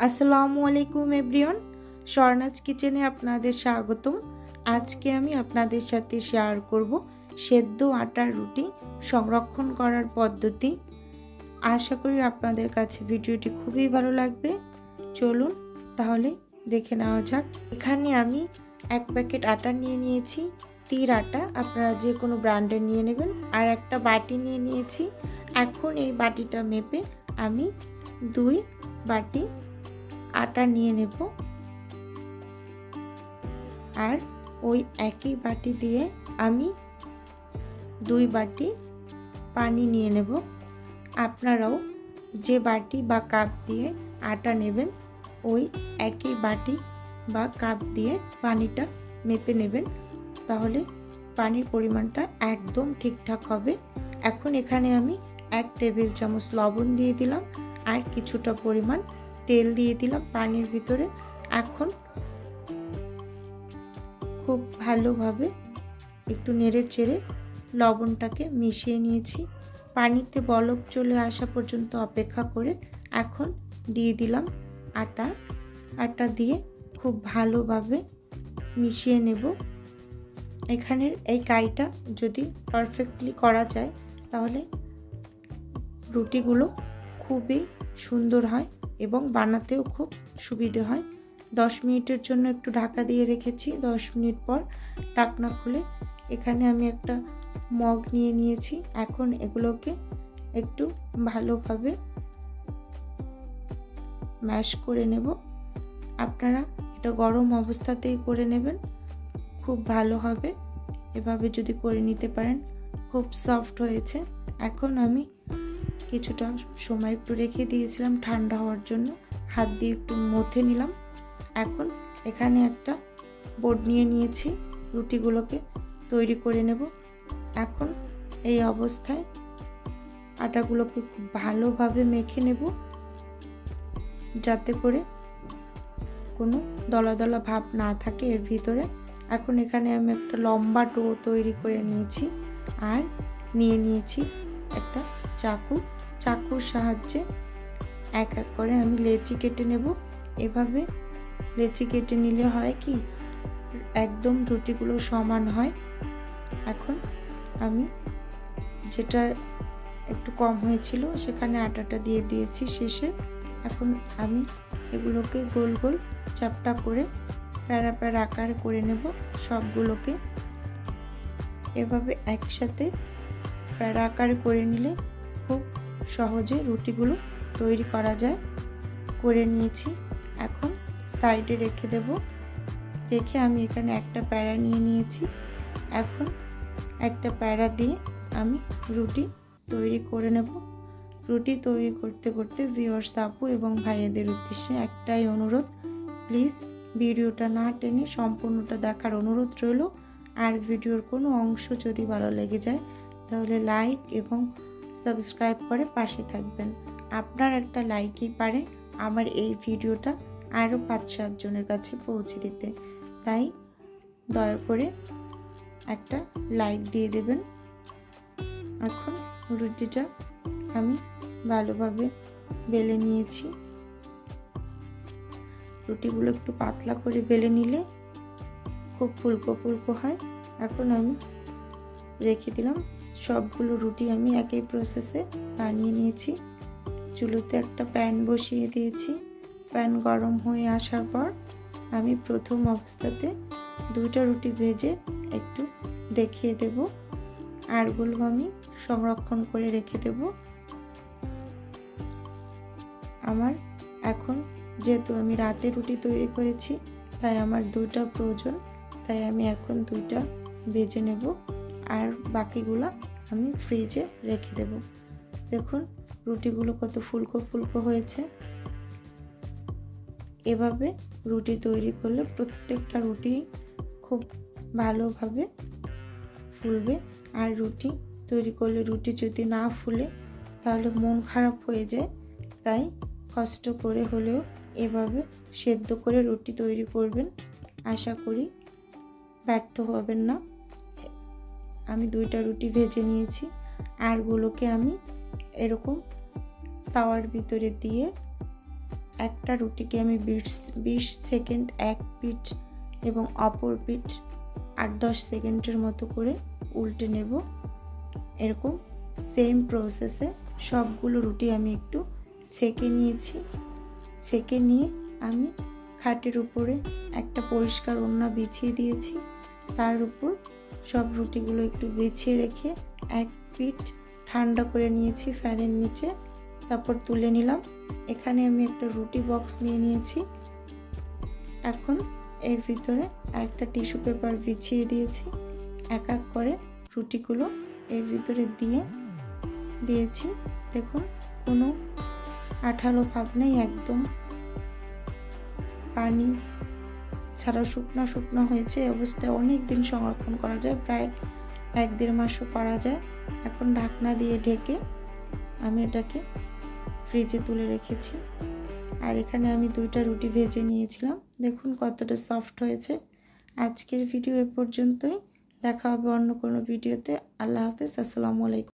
আসসালামু আলাইকুম এভরিওয়ান, স্বর্ণাজ কিচেনে আপনাদের স্বাগতম। আজকে আমি আপনাদের সাথে শেয়ার করব সেদ্ধ আটার রুটি সংরক্ষণ করার পদ্ধতি। আশা করি আপনাদের কাছে ভিডিওটি খুবই ভালো লাগবে। চলুন তাহলে দেখে নেওয়া যাক। এখানে আমি 1 প্যাকেট আটা নিয়ে নিয়েছি, তীর আটা, আপনারা যে কোনো ব্র্যান্ডের নিয়ে নেবেন। আর একটা বাটি নিয়ে নিয়েছি। এখন এই বাটিটা মেপে আমি 2 বাটি আটা নিয়ে নেব। আর ওই একই বাটি দিয়ে আমি 2 বাটি পানি নিয়ে নেব। আপনারাও যে বাটি বা কাপ দিয়ে আটা নেবেন ওই একই বাটি বা কাপ দিয়ে পানিটা মেপে নেবেন, তাহলে পানির পরিমাণটা একদম ঠিকঠাক হবে। এখন এখানে আমি 1 টেবিল চামচ লবণ দিয়ে দিলাম আর কিছুটা পরিমাণ তেল দিয়ে দিলাম পানির ভিতরে। এখন খুব ভালোভাবে একটু নেড়ে চেড়ে লবণটাকে মিশিয়ে নিয়েছি। পানিতে বলক চলে আসা পর্যন্ত অপেক্ষা করে এখন দিয়ে দিলাম আটা দিয়ে খুব ভালোভাবে মিশিয়ে নেব। এখানের এই কাইটা যদি পারফেক্টলি করা যায় তাহলে রুটিগুলো খুবই সুন্দর হয় এবং বানাতেও খুব সুবিধে হয়। 10 মিনিটের জন্য একটু ঢাকা দিয়ে রেখেছি। 10 মিনিট পর ঢাকনা খুলে এখানে আমি একটা মগ নিয়ে নিয়েছি। এখন এগুলোকে একটু ভালোভাবে ম্যাশ করে নেব। আপনারা এটা গরম অবস্থাতেই করে নেবেন, খুব ভালো হবে। এভাবে যদি করে নিতে পারেন খুব সফট হয়েছে। এখন আমি কিছুটা সময় একটু রেখে দিয়েছিলাম ঠান্ডা হওয়ার জন্য, হাত দিয়ে একটু মথে নিলাম। এখন এখানে একটা বোর্ড নিয়ে নিয়েছি, রুটিগুলোকে তৈরি করে নেব। এখন এই অবস্থায় আটাগুলোকে খুব ভালোভাবে মেখে নেব যাতে করে কোনো দলা দলা ভাব না থাকে এর ভিতরে। এখন এখানে আমি একটা লম্বা ডো তৈরি করে নিয়েছি আর নিয়ে নিয়েছি একটা চাকুর সাহায্যে এক এক করে আমি লেচি কেটে নেব। এভাবে লেচি কেটে নিলে হয় কি একদম রুটিগুলো সমান হয়। এখন আমি যেটা একটু কম হয়েছিল সেখানে আটাটা দিয়ে দিয়েছি শেষে। এখন আমি এগুলোকে গোল গোল চাপটা করে প্যারা প্যারা আকারে করে নেব সবগুলোকে। এভাবে একসাথে প্যারা আকারে করে নিলে খুব সহজে রুটিগুলো তৈরি করা যায়। করে নিয়েছি, এখন সাইডে রেখে দেব। রেখে আমি এখানে একটা প্যারা নিয়ে নিয়েছি। এখন একটা প্যারা দিয়ে আমি রুটি তৈরি করে নেব। রুটি তৈরি করতে করতে ভিউয়ার্স আপু এবং ভাইয়াদের উদ্দেশ্যে একটাই অনুরোধ, প্লিজ ভিডিওটা না টেনে সম্পূর্ণটা দেখার অনুরোধ রইল। আর ভিডিওর কোনো অংশ যদি ভালো লেগে যায় তাহলে লাইক এবং সাবস্ক্রাইব করে পাশে থাকবেন। আপনার একটা লাইকই পারে আমার এই ভিডিওটা আরও 5-7 জনের কাছে পৌঁছে দিতে, তাই দয়া করে একটা লাইক দিয়ে দেবেন। এখন রুটিটা আমি ভালোভাবে বেলে নিয়েছি। রুটিগুলো একটু পাতলা করে বেলে নিলে খুব ফুলকো ফুলকো হয়। এখন আমি রেখে দিলাম। সবগুলো রুটি আমি একই প্রসেসে বানিয়ে নিয়েছি। চুলোতে একটা প্যান বসিয়ে দিয়েছি। প্যান গরম হয়ে আসার পর আমি প্রথম অবস্থাতে 2টা রুটি ভেজে একটু দেখিয়ে দেব। আরগুলো আমি সংরক্ষণ করে রেখে দেব। আমার এখন যেহেতু আমি রাতে রুটি তৈরি করেছি তাই আমার 2টা প্রয়োজন, তাই আমি এখন 2টা ভেজে নেব আর বাকিগুলো আমি ফ্রিজে রেখে দেব। দেখুন রুটিগুলো কত ফুলকো ফুলকো হয়েছে। এভাবে রুটি তৈরি করলে প্রত্যেকটা রুটি খুব ভালোভাবে ফুলবে। আর রুটি তৈরি করলে রুটি যদি না ফুলে তাহলে মন খারাপ হয়ে যায়। তাই কষ্ট করে হলেও এভাবে সেদ্ধ করে রুটি তৈরি করবেন, আশা করি ব্যর্থ হবেন না। আমি 2টা রুটি ভেজে নিয়েছি। আরগুলোকে আমি এরকম তাওয়ার ভিতরে দিয়ে একটা রুটিকে আমি 20 সেকেন্ড এক পিঠ এবং অপর পিঠ 8-10 সেকেন্ডের মতো করে উল্টে নেব। এরকম সেম প্রসেসে সবগুলো রুটি আমি একটু সেকে নিয়েছি। সেকে নিয়ে আমি খাটের উপরে একটা পরিষ্কার ওড়না বিছিয়ে দিয়েছি। তার উপর সব রুটিগুলো একটু বিছিয়ে রেখে এক পিঠ ঠান্ডা করে নিয়েছি ফ্যানের নিচে, তারপর তুলে নিলাম। এখানে আমি একটা রুটি বক্স নিয়ে নিয়েছি। এখন এর ভিতরে একটা টিস্যু পেপার বিছিয়ে দিয়েছি। এক এক করে রুটিগুলো এর ভিতরে দিয়েছি। দেখুন কোনো আঠালো ভাব নেই, একদম পানি ছাড়া শুকনো শুকনো হয়েছে। এই অবস্থায় অনেক দিন সংরক্ষণ করা যায়, প্রায় 1-1.5 মাসও করা যায়। এখন ঢাকনা দিয়ে ঢেকে আমি এটাকে ফ্রিজে তুলে রেখেছি। আর এখানে আমি 2টা রুটি ভেজে নিয়েছিলাম, দেখুন কতটা সফট হয়েছে। আজকের ভিডিও এ পর্যন্তই, দেখা হবে অন্য কোনো ভিডিওতে। আল্লাহ হাফেজ, আসসালামু আলাইকুম।